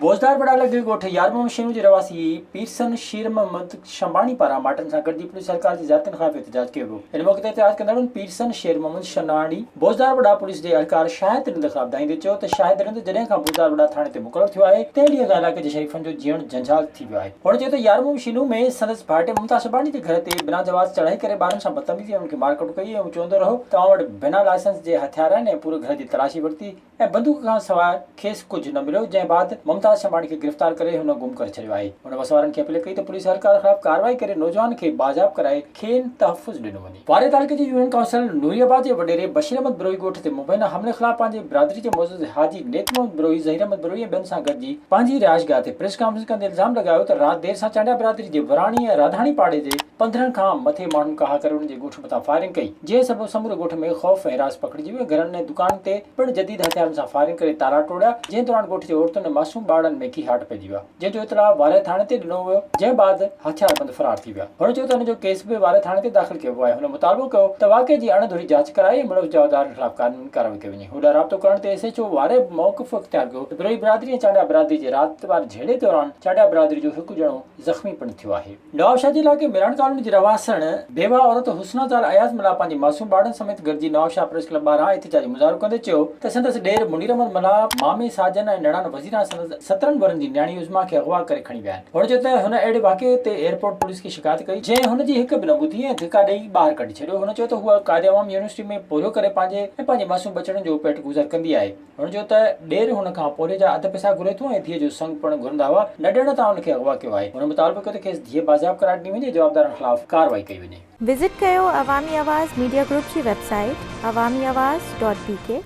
बोझदार बड़ा लगे गोठ यारमो मशीनू जे रवासी पीरसन शीर मोहम्मद शंबानी पारा माटन सां गॾिजी पुलिस सरकार जी ज़ातनि ख़िलाफ़ एहतजाज कयो वियो। इन मौक़े ते एहतजाज कंदड़नि पीरसन शेर मोहम्मद शंबानी बोझदार बड़ा पुलिस जे अहलकार शाहिद रिंद ख़िलाफ़ दाईंदे चयो त शाहिद रिंद जॾहिं खां बोझदार बड़ा थाणे ते मुक़ररु थियो आहे तंहिं ॾींहं खां इलाइक़े जे शरीफ़नि जो जीअण झंझाल थी वियो आहे। हुन चयो त यारमो मशीनू में संदसि भाइटे मुमताज़ शंबानी जे घर ते बिना जवाज़ चढ़ाई करे ॿारनि सां बदतमीज़ी ऐं उनखे मारकुट कई ऐं चवंदो रहो तव्हां वटि बिना लाइसेंस जे हथियार आहिनि ऐं पूरे घर जी तलाशी वरिती ऐं बंदूक खां सवाइ खेसि कुझु न मिलियो, जंहिं बाद मुमताज़ शंबानी खे गिरफ़्तार करे हुन गुम करे छॾियो आहे। हुन वसवारनि खे अपील कई त पुलिस सरकार ख़िलाफ़ कार्रवाई करे नौजवान खे बाज़ाब कराए खेनि तहफ़ुज़ ॾिनो वञे। वारे तालुके जी यूनियन काउंसिल नूरियाबाद जे वॾेरे बशीर अहमद बिरोही ॻोठ ते मुबैना हमले ख़िलाफ़ पंहिंजे बिरादरी जे मौजूद हाजी नेत मोहम्मद बिरोही, ज़हीर अहमद बिरोही ऐं ॿियनि सां गॾिजी पंहिंजी रिहाइशगाह ते प्रेस कॉन्फ्रेंस कंदे इल्ज़ाम लॻायो त राति देर सां चांडिया बिरादरी जे वराणी ऐं राधाणी पाड़े जे 15 खां मथे माण्हुनि कहा करे हुननि जे ॻोठ मथां फायरिंग कई, जंहिं सबबि समूरे ॻोठ में ख़ौफ़ ऐं रास पकिड़िजी वियो। घरनि ऐं दुकान ते पिणु जदीद हथियारनि सां फायरिंग करे ताला टोड़िया, जंहिं दौरान ॻोठ जे औरतुनि ऐं मासूम ॿारनि में कीहाट पइजी विया, जंहिंजो इतला वारे थाणे ते ॾिनो वियो, जंहिं बाद हथियारबंद फरार थी विया। हुन चयो त हुन जो केस बि वारे थाणे ते दाख़िल कयो वियो आहे। हुन मुतालबो कयो त वाक़े जी अणधुरी जांच कराए ऐं मुलज़िम जवाबदारनि ख़िलाफ़ कानूनी कार्रवाई कई वञे। होॾां राब्तो करण ते SHO वारे मौक़िफ़ इख़्तियार कयो त बिरोही बिरादरी ऐं चांडिया बिरादरी जे राति वारे झेड़े दौरान चांडिया बिरादरी जो हिकु ॼणो ज़ख़्मी पिणु थियो आहे। नवाबशाह जे इलाइक़े मिरान कॉलोनी जी रवासण बेवा औरत हुस्ना ज़ाल अयाज़ मला पंहिंजे मासूम ॿारनि समेत गॾिजी नवाबशाह प्रेस क्लब ॿाहिरां एहतिजाजी मुज़ाहिरो कंदे चयो त संदसि ॾेर मुनीर अहमद मला मामे साजन ऐं निणान वज़ीरा संदसि 17 वरनि जी न्याणी उज़मा खे अगवा करे खणी विया आहिनि। हुन चयो त हुन अहिड़े वाक़े ते एयरपोर्ट पुलिस खे शिकायत कई, जंहिं हुन जी हिकु बि न ॿुधी ऐं धिका ॾेई ॿाहिरि कढी छॾियो। हुन चयो त हूअ कायदे आवाम यूनिवर्सिटी में पोरियो करे पंहिंजे मासूम बचड़नि जो पेट गुज़र कंदी आहे। हुन चयो त ॾेर हुन खां पोरे जा अधु पैसा घुरे थो ऐं धीअ जो संग पिणु घुरंदा हुआ, न ॾियण तां हुनखे अगवा कयो आहे। हुन मुतालबो कयो त खेसि धीअ बाज़ाब करार ॾिनी वञे, जवाबदारनि ख़िलाफ़ कार्रवाई कई वञे। विज़िट कयो अवामी आवाज़ मीडिया ग्रुप जी वेबसाइट awamiawaz.pk